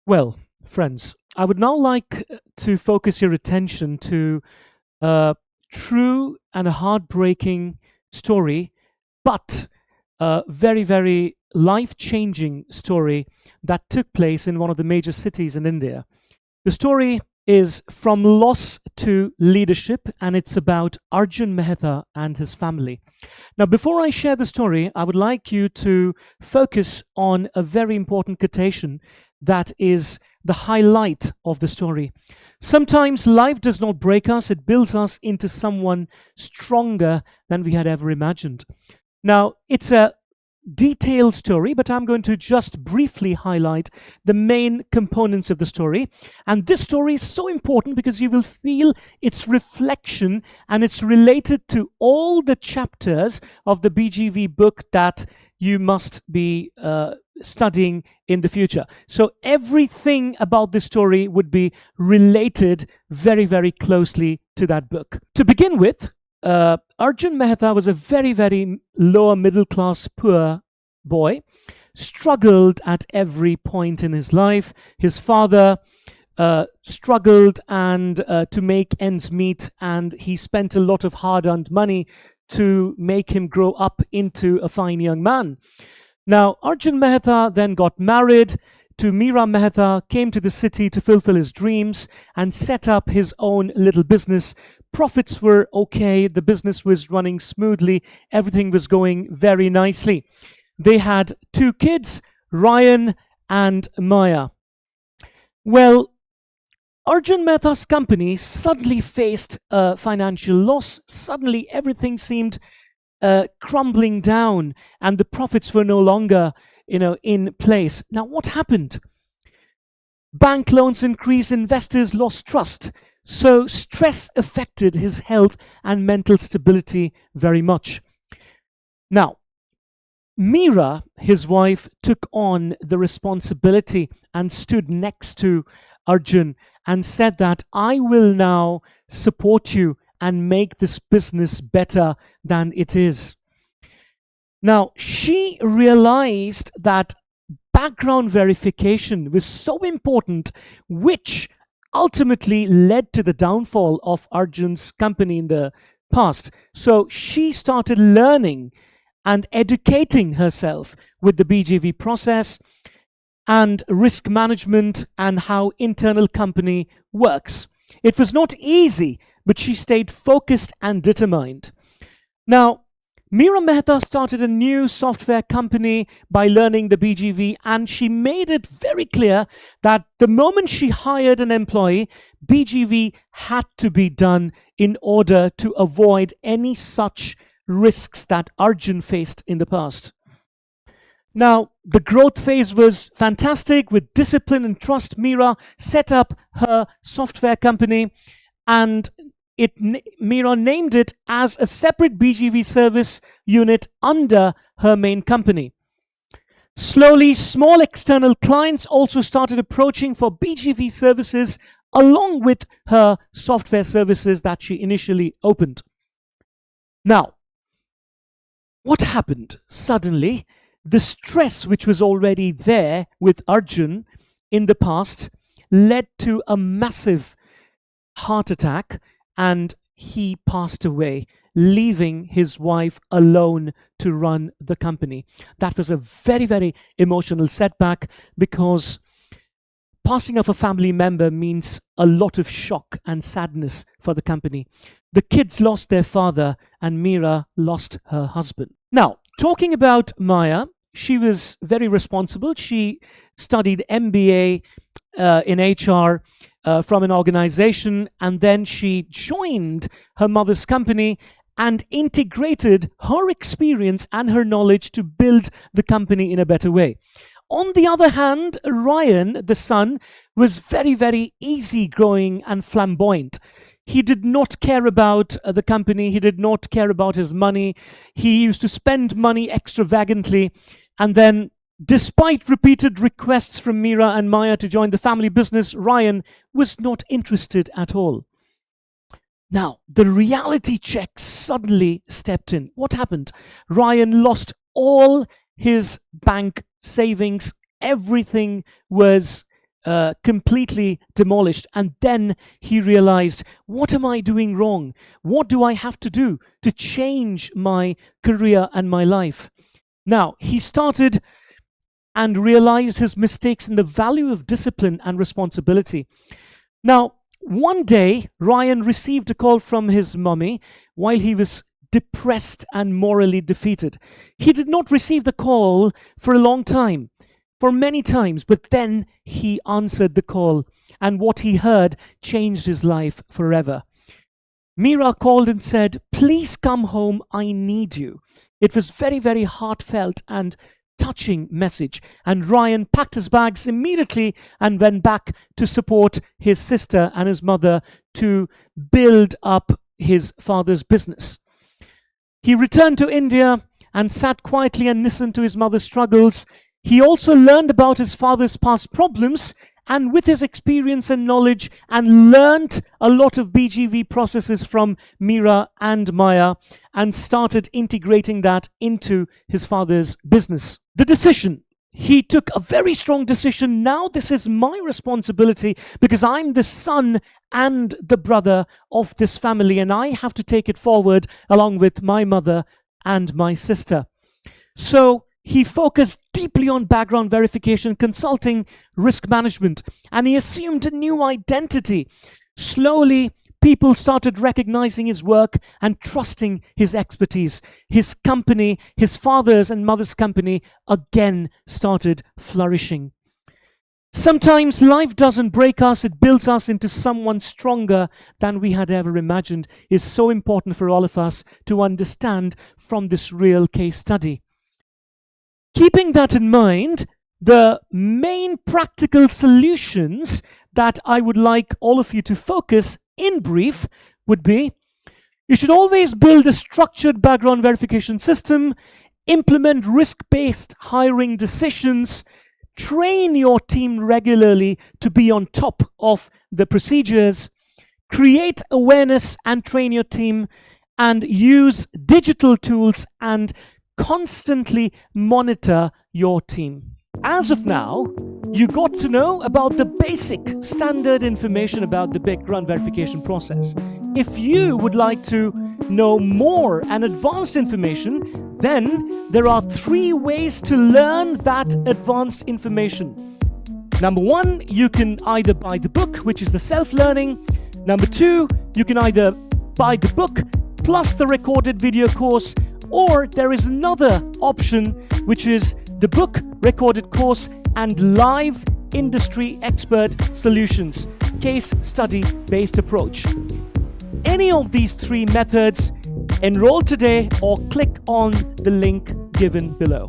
Well, friends, I would now like to focus your attention to a true and a heartbreaking story, but a very, very life changing story that took place in one of the major cities in India. The story is From Loss to Leadership, and it's about Arjun Mehta and his family. Now, before I share the story, I would like you to focus on a very important quotation that is the highlight of the story. Sometimes life does not break us, it builds us into someone stronger than we had ever imagined. Now, it's a detailed story, but I'm going to just briefly highlight the main components of the story. And this story is so important because you will feel its reflection and it's related to all the chapters of the BGV book that you must be studying in the future. So everything about this story would be related very, very closely to that book. To begin with, Arjun Mehta was a very, very lower middle class, poor boy, struggled at every point in his life. His father struggled and to make ends meet, and he spent a lot of hard earned money to make him grow up into a fine young man. Now, Arjun Mehta then got married to Meera Mehta, came to the city to fulfill his dreams, and set up his own little business. Profits were okay, the business was running smoothly, everything was going very nicely. They had two kids, Ryan and Maya. Well, Arjun Mehta's company suddenly faced a financial loss. Suddenly, everything seemed crumbling down, and the profits were no longer, in place. Now, what happened? Bank loans increased, investors lost trust. So stress affected his health and mental stability very much. Now, Meera, his wife, took on the responsibility and stood next to Arjun and said that I will now support you and make this business better than it is. Now, she realized that background verification was so important, which ultimately led to the downfall of Arjun's company in the past. So she started learning and educating herself with the BGV process and risk management and how internal company works. It was not easy, but she stayed focused and determined. Now, Meera Mehta started a new software company by learning the BGV, and she made it very clear that the moment she hired an employee, BGV had to be done in order to avoid any such risks that Arjun faced in the past. Now, the growth phase was fantastic. With discipline and trust, Meera set up her software company, and Meera named it as a separate BGV service unit under her main company. Slowly, small external clients also started approaching for BGV services along with her software services that she initially opened. Now, what happened? Suddenly, the stress which was already there with Arjun in the past led to a massive heart attack, and he passed away, leaving his wife alone to run the company. That was a very, very emotional setback because passing of a family member means a lot of shock and sadness for the company. The kids lost their father, and Meera lost her husband. Now, talking about Maya, she was very responsible. She studied MBA in HR from an organization, and then she joined her mother's company and integrated her experience and her knowledge to build the company in a better way. On the other hand, Ryan, the son, was very, very easygoing and flamboyant. He did not care about the company. He did not care about his money. He used to spend money extravagantly. And then, despite repeated requests from Meera and Maya to join the family business, Ryan was not interested at all. Now, the reality check suddenly stepped in. What happened? Ryan lost all his bank savings. Everything was completely demolished. And then he realized, what am I doing wrong? What do I have to do to change my career and my life? Now, he started and realized his mistakes and the value of discipline and responsibility. Now, one day, Ryan received a call from his mummy while he was depressed and morally defeated. He did not receive the call for a long time, for many times, but then he answered the call, and what he heard changed his life forever. Mira called and said, "Please come home, I need you." It was very, very heartfelt and touching message, and Ryan packed his bags immediately and went back to support his sister and his mother to build up his father's business. He returned to India and sat quietly and listened to his mother's struggles. He also learned about his father's past problems, and with his experience and knowledge, and learned a lot of BGV processes from Mira and Maya, and started integrating that into his father's business. The decision. He took a very strong decision. Now this is my responsibility because I'm the son and the brother of this family, and I have to take it forward along with my mother and my sister. So he focused deeply on background verification, consulting, risk management, and he assumed a new identity. Slowly, people started recognizing his work and trusting his expertise. His company, his father's and mother's company, again started flourishing. Sometimes life doesn't break us, it builds us into someone stronger than we had ever imagined. It's so important for all of us to understand from this real case study. Keeping that in mind, the main practical solutions that I would like all of you to focus in brief would be: you should always build a structured background verification system, implement risk-based hiring decisions, train your team regularly to be on top of the procedures, create awareness and train your team, and use digital tools and constantly monitor your team. As of now, you got to know about the basic standard information about the background verification process. If you would like to know more and advanced information, then there are 3 ways to learn that advanced information. Number 1, you can either buy the book, which is the self-learning. Number 2, you can either buy the book plus the recorded video course, or there is another option, which is the book, recorded course, and live industry expert solutions, case study based approach. Any of these 3 methods, enroll today or click on the link given below.